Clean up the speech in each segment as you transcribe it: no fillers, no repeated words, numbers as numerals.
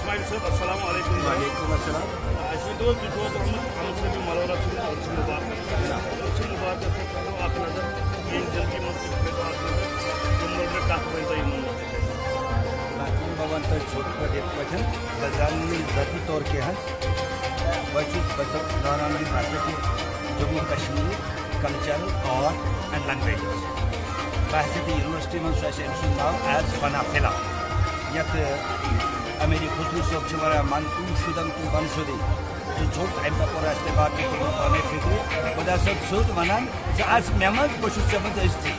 اسماعیل صاحب السلام علیکم. وعلیکم السلام. اَسہِ ؤنۍتو حظ تُہۍ چھُو حظ آمٕتۍ صٲبہِ ملورہ سٕنٛدِ عرسہِ مُبارکَس عرسہِ مُبارکَس پٮ۪ٹھ کَرو اَکھ نظر ییٚمہِ زِندگی منٛز اکھ نظر تِم مُلرٕ کَتھ ؤنۍتو یِمن مُتعلِق. بہٕ وَنہٕ تۄہہِ چھوٹہٕ پٲٹھۍ یِتھ پٲٹھۍ بہٕ زانہٕ ذٲتی طور کہِ حظ بہٕ چھُس زانان university Jammu Kashmir cultural art and languages. بہٕ ہسا تہِ یونیورسٹی منٛز چھُ اَسہِ أمۍ سُنٛد ناو ایز فنا فِلا یَتھ امیری خسرو صٲب چھِ وَنان منقوٗب شُدن تہٕ بن شُدٕے ژٕ ژھوٚٹ اَمہِ دۄہ کوٚر اَسہِ تۄہہِ باقٕے کوٚرمُت پانے فِکرِ خۄدا صٲب سیوٚد وَنان ژٕ اَژ مےٚ منٛز بہٕ چھُس ژےٚ منٛز أژتھٕے.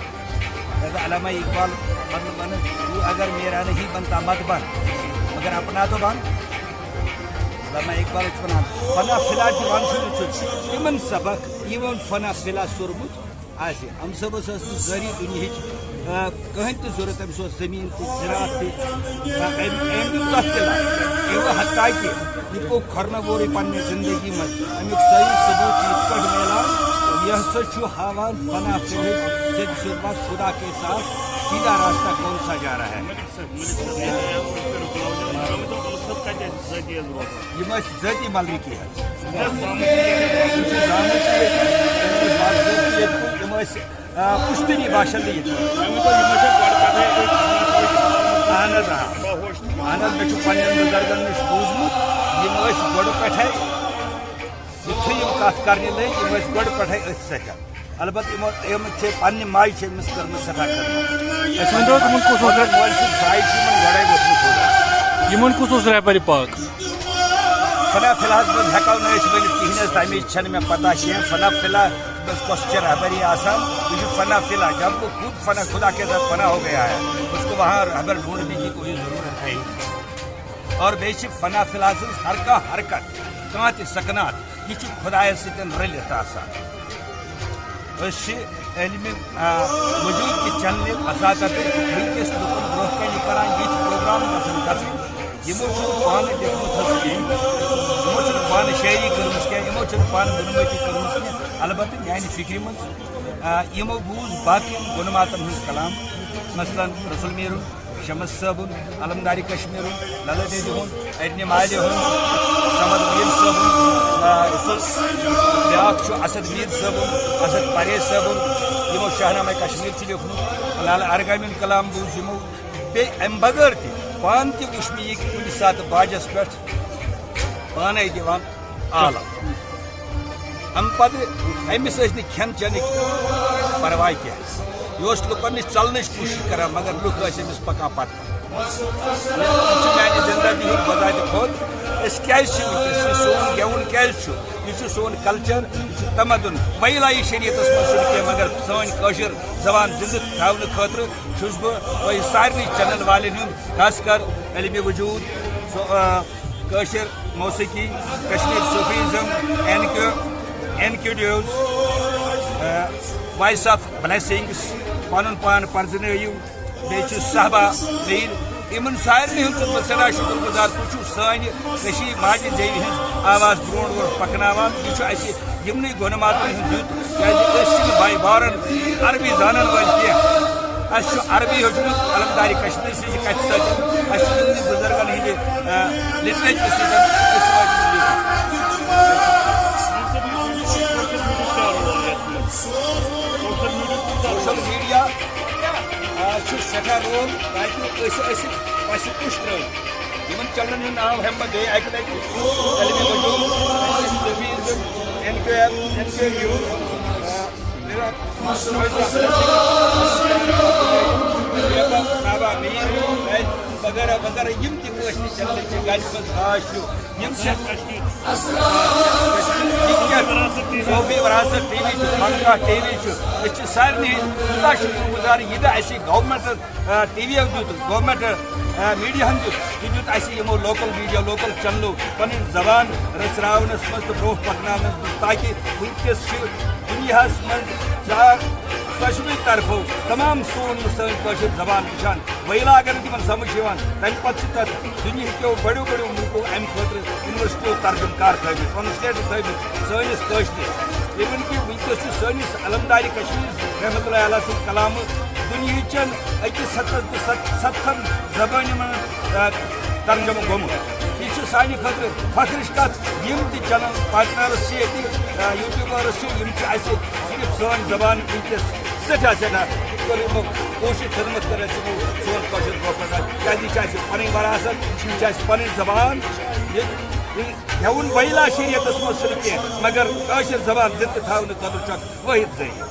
علامہ اقبال مطلب وَنان تو اگر میرا نہیں بنتا مت بن مگر اپنا تو بن. علامہ اقبال چھُ وَنان فنا فِلا دِوان شُرۍ چھُ تِمن سبق یِمن فنا فِلا سوٚرمُت آسہِ. اَمہِ صٲبَس ٲس نہٕ ذٔریعہِ دُنیہِچ کٕہٕنۍ تہِ ضوٚرَتھ أمِس اوس زٔمیٖن تہِ زِراعت تہِ أمۍ دیُت تَتھ تہِ لَگ اِوٕ حتیٰ کہِ یہِ گوٚو کھۄرنہٕ پنٛنہِ زندگی منٛز اَمیُک صحیح ثبوٗت چھُ یِتھ پٲٹھۍ میلان یہِ ہسا چھُ ہاوان فنا فِلہٕچ سیٚدِ صُبحس خدا کے ساتھ سیدھا راستہ کون سا جا رہا ہے. یِم ٲسۍ ذٲتی ملرِکی حظ یِم ٲسۍ پُشتنی باشندٕ ییٚتہِ. اہن حظ اہن حظ مےٚ چھُ پنٛنٮ۪ن بُزرگن نِش بوٗزمُت یِم ٲسۍ گۄڈٕ پٮ۪ٹھَے یُتھُے یِم کَتھ کَرنہِ لٔگۍ یِم ٲسۍ گۄڈٕ پٮ۪ٹھَے أتھۍ سۭتۍ. البتہ یِم چھِ پنٛنہِ ماجہِ چھِ أمِس کٔرمٕژ سٮ۪ٹھاہ خدمت. مٲلۍ سُنٛد سایہِ چھُ یِمن گۄڈَے ووٚتھمُت تھوڑا. یِمن کُس اوس رہبری پاک؟ فنا فِلاہَس منٛز ہٮ۪کو نہٕ أسۍ ؤنِتھ کِہیٖنۍ حظ تَمِچ چھَنہٕ مےٚ پتہ کینٛہہ. فنا فِلا منٛز کۄس چھِ رہبری آسان یہِ چھُ فنا فِلا جب وہ خود فنا خدا کے ساتھ فنا ہو گیا ہے اس کو وہاں رہبر ڈھونڈنے کی کوئی ضرورت ہے. اور بیٚیہِ چھِ فنا فِلا سٕنٛز ہر کانٛہہ حرکت کانٛہہ تہِ سکنات یہِ چھِ خۄدایَس سۭتۍ رٔلِتھ آسان. أسۍ چھِ علمِ موجوٗد کہِ چنلہِ بساطت وٕنکٮ۪س لُکن برونٛہہ کَنہِ کران یِتھۍ پروگرام گژھن گژھٕنۍ یِمو چھُنہٕ پانہٕ لیکھمُت حظ کِہیٖنۍ یِمو چھُنہٕ پانہٕ شٲعری کٔرمٕژ کینٛہہ یِمو چھُنہٕ پانہٕ گُنمٲتی کٔرمٕژ کینٛہہ. البتہ میانہِ فِکرِ منٛز یِمو بوٗز باقین گُنماتن ہٕنٛز کلام مثلاً رسول میٖرُن شمس صٲبُن علمدارِ کشمیٖرُن للہ دیدِ ہُنٛد ارنہِ مالہِ ہُنٛد سمد میٖر صٲبُن بیٛاکھ چھُ اسد میٖر صٲبُن اسد پریز صٲبُن یِمو شاہنامہ کشمیٖر چھُ لیوکھمُت لالہ ارگامِن کلام بوٗز یِمو بیٚیہِ امہِ بغٲر تہِ پانہٕ تہِ وٕچھ مےٚ یہِ کُنہِ ساتہٕ باجس پٮ۪ٹھ پانے دِوان عالم. امہِ پتہٕ أمِس ٲسۍ نہٕ کھٮ۪ن چٮ۪نٕکۍ پرواے کینٛہہ یہِ اوس لُکن نِش ژلنٕچ کوٗشِش کران مگر لُکھ ٲسۍ أمِس پکان پتہٕ. یہِ چھُ میانہِ زندگی ہُنٛد بذاتِ خۄد أسۍ کیازِ چھِ وٕنکیٚس یہِ سون گٮ۪وُن کیازِ چھُ یہِ چھُ سون کلچر یہِ چھُ تمدُن ویلائی شریعتس منٛز چھُنہٕ کینٛہہ مگر سٲنۍ کٲشِر زبان زندٕ تھاونہٕ خٲطرٕ چھُس بہٕ تۄہہِ سارنٕے چینل والٮ۪ن ہُنٛد خاص کر علمِ وجوٗد کٲشِر موسیقی کشمیٖر صوفیزم این کیو ڈیوز وائس آف بلیسنگس پنُن پان پرزنٲیِو بیٚیہِ چھُ صحبا میٖر یِمن سارنٕے ہُنٛد چھُس بہٕ سٮ۪ٹھاہ شُکر گُزار. تُہۍ چھِو سانہِ کٔشیٖر ماجہِ زیوِ ہٕنٛز آواز برونٛٹھ برونٛٹھ پکناوان. یہِ چھُ اَسہِ یِمنٕے گۄنماتن ہُنٛد دیُت کیازِ أسۍ چھِنہٕ باے بارن عربی زانن وٲلۍ کینٛہہ. اَسہِ چھُ عربی ہیوٚچھمُت علمدارِ کشمیٖر سٕنٛزِ کتھِ سۭتۍ اَسہِ چھُ یِمنٕے بُزرگن ہٕنٛدِ لِٹریچر سۭتۍ سوشل میٖڈیا چھُ سٮ۪ٹھاہ رول تاکہِ أسۍ پسہِ پُش ترٲوِتھ. یِمن چنلن ہُنٛد ناو ہٮ۪مہٕ بہٕ بیٚیہِ اکہِ لٹہِ علمِ وجوٗد این کے یوٗ وغیرہ وغیرہ یِم تہِ کٲشرِ چنلہٕ چھِ گرِ منٛز خاص چھُ یِم چھِ صوفی وراثت ٹی وی چھُ خانقاہ ٹی وی چھُ أسۍ چھِ سارنٕے تیوٗتاہ شُکر گُزار یہِ تہِ اَسہِ گورمنٹ ٹی وی یو دیُت گورمنٹ میٖڈیاہن دیُت یہِ دیُت اَسہِ یِمو لوکل میٖڈیا لوکل چنلو پنٕنۍ زبان رٔژراونس منٛز تہٕ برونٛہہ پکناونس منٛز تاکہِ وٕنکیٚس چھِ دُنیاہس منٛز کشمیٖر طرفو تمام سون سٲنۍ کٲشِر زبان وٕچھان ویلا اگر نہٕ تِمن سمجھ یِوان تمہِ پتہٕ چھِ تتھ دُنہِکیو بڑیو بڑیو مُلکو امہِ خٲطرٕ یونیورسٹیو ترجُم کار تھٲومٕتۍ ٹرانسلیٹر تھٲومٕتۍ سٲنِس کٲشرِس. اِوٕن کہِ وٕنکیٚس چھُ سٲنِس علمدارِ کشمیٖر رحمتہ اللہ علیہ سُنٛد کلامہٕ دُنہِچٮ۪ن أکِس 700 زبٲنۍ منٛز ترجمہٕ گوٚمُت. سانہ خاطر فخرش کت یم تہ چینل پارٹنرس یوٹیوبرس صرف سون زبان ونکس سٹھا سٹھا کوشش خدمت کر سون کشر برو پکان پن وراثت پن زبان ہون ویلا شریعتس مز کی مگر کشر زبان زندہ تھونہ خاطر واحد ذریعہ.